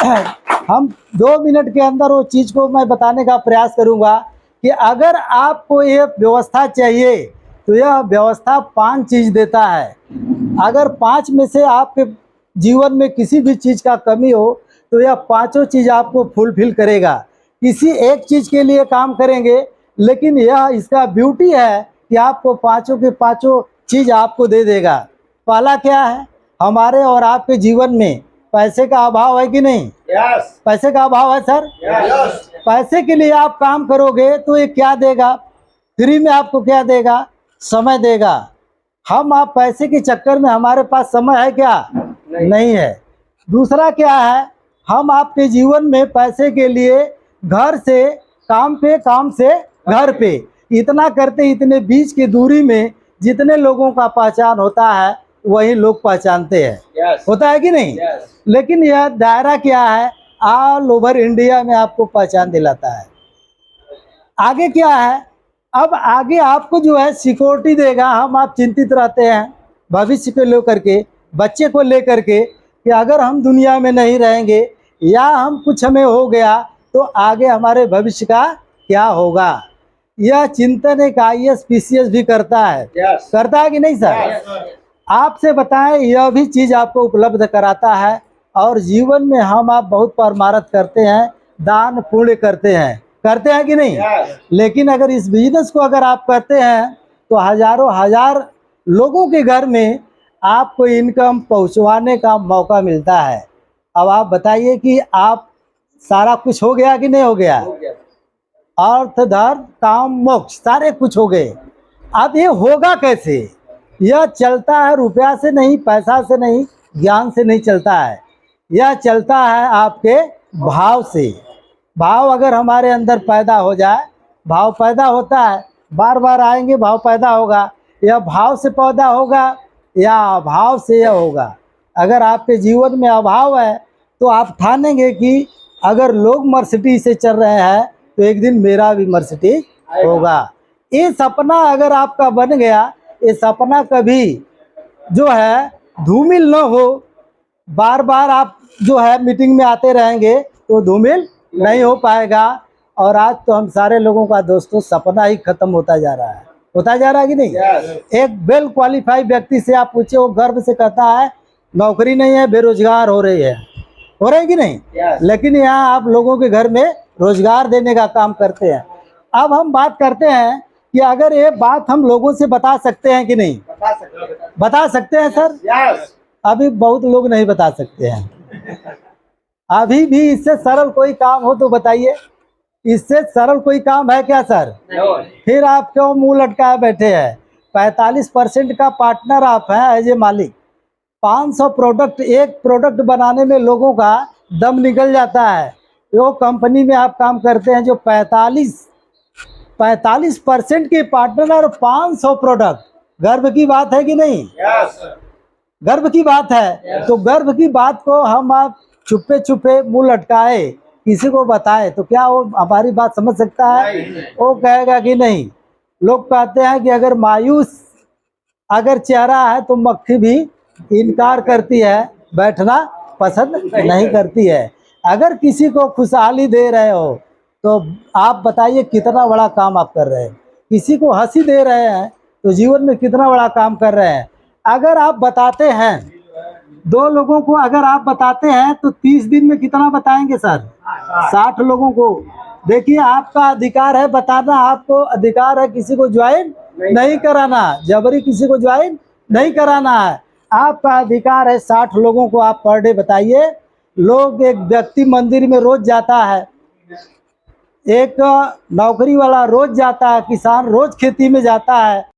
हम 2 मिनट के अंदर वो चीज़ को मैं बताने का प्रयास करूंगा कि अगर आपको ये व्यवस्था चाहिए तो यह व्यवस्था 5 चीज़ देता है। अगर 5 में से आपके जीवन में किसी भी चीज़ का कमी हो तो यह पांचों चीज़ आपको फुलफिल करेगा। किसी एक चीज़ के लिए काम करेंगे, लेकिन यह इसका ब्यूटी है कि आपको पांचों के पांचों चीज़ आपको दे देगा। पहला क्या है, हमारे और आपके जीवन में पैसे का अभाव है कि नहीं? यस। पैसे का अभाव है सर? यस। पैसे के लिए आप काम करोगे तो ये क्या देगा? फ्री में आपको क्या देगा? समय देगा। हम आप पैसे के चक्कर में हमारे पास समय है क्या? नहीं है। दूसरा क्या है, हम आपके जीवन में पैसे के लिए घर से काम पे, काम से घर पे, इतना करते इतने बीच की दूरी में जितने लोगों का पहचान होता है वही लोग पहचानते हैं। यस। होता है कि नहीं? यस। लेकिन यह दायरा क्या है, ऑल ओवर इंडिया में आपको पहचान दिलाता है। आगे क्या है, अब आगे आपको जो है सिक्योरिटी देगा। हम आप चिंतित रहते हैं भविष्य को लेकर के, बच्चे को लेकर के, कि अगर हम दुनिया में नहीं रहेंगे या हम कुछ हमें हो गया तो आगे हमारे भविष्य का क्या होगा। यह चिंतन एक IAS PCS भी करता है। यस। करता है कि नहीं सर? यस। आपसे बताएं, यह भी चीज़ आपको उपलब्ध कराता है। और जीवन में हम आप बहुत परमारथ करते हैं, दान पुण्य करते हैं कि नहीं? यस। लेकिन अगर इस बिजनेस को अगर आप करते हैं तो हजारों हजार लोगों के घर में आपको इनकम पहुंचवाने का मौका मिलता है। अब आप बताइए कि आप सारा कुछ हो गया कि नहीं हो गया? हो गया। अर्थ धर्म काम मोक्ष सारे कुछ हो गए। अब ये होगा कैसे? यह चलता है रुपया से नहीं, पैसा से नहीं, ज्ञान से नहीं चलता है। यह चलता है आपके भाव से। भाव अगर हमारे अंदर पैदा हो जाए, भाव पैदा होता है, बार बार आएंगे, भाव पैदा होगा। यह भाव से पैदा होगा या अभाव से यह होगा। अगर आपके जीवन में अभाव है तो आप ठानेंगे कि अगर लोग मर्सिडीज से चल रहे हैं तो एक दिन मेरा भी मर्सिडीज होगा। ये सपना अगर आपका बन गया, ये सपना कभी जो है धूमिल न हो। बार बार आप जो है मीटिंग में आते रहेंगे तो धूमिल नहीं हो पाएगा। और आज तो हम सारे लोगों का दोस्तों सपना ही खत्म होता जा रहा है। होता जा रहा है कि नहीं? यस। एक वेल क्वालिफाइड व्यक्ति से आप पूछे, वो गर्व से कहता है नौकरी नहीं है, बेरोजगार हो रही है। हो रही कि नहीं? यस। लेकिन यहाँ आप लोगों के घर में रोजगार देने का काम करते हैं। अब हम बात करते हैं कि अगर ये बात हम लोगों से बता सकते हैं कि नहीं? बता सकते। बता सकते हैं सर? यस। अभी बहुत लोग नहीं बता सकते हैं। अभी भी इससे सरल कोई काम हो तो बताइए। इससे सरल कोई काम है क्या सर? फिर आप क्यों मुंह लटकाए बैठे हैं? 45% का पार्टनर आप हैं एज ए मालिक। 500 प्रोडक्ट, एक प्रोडक्ट बनाने में लोगों का दम निकल जाता है। वो कंपनी में आप काम करते हैं जो 45% के पार्टनर और 500 प्रोडक्ट। गर्व की बात है कि नहीं? यस। गर्व की बात है। तो गर्व की बात को हम आप छुपे छुपे मुंह लटकाए किसी को बताए तो क्या वो हमारी बात समझ सकता है? वो कहेगा कि नहीं। लोग कहते हैं कि अगर मायूस अगर चेहरा है तो मक्खी भी इनकार करती है, बैठना पसंद नहीं करती है। अगर किसी को खुशहाली दे रहे हो तो आप बताइए कितना बड़ा काम आप कर रहे हैं। किसी को हंसी दे रहे हैं तो जीवन में कितना बड़ा काम कर रहे हैं। अगर आप बताते हैं 2 लोगों को, अगर आप बताते हैं तो 30 दिन में कितना बताएंगे सर? 60 लोगों को। देखिए, आपका अधिकार है बताना, आपको अधिकार है किसी को ज्वाइन नहीं कराना, जबरी किसी को ज्वाइन नहीं कराना है। आपका अधिकार है 60 लोगों को आप पर डे बताइए। लोग, एक व्यक्ति मंदिर में रोज जाता है, एक नौकरी वाला रोज जाता है, किसान रोज खेती में जाता है।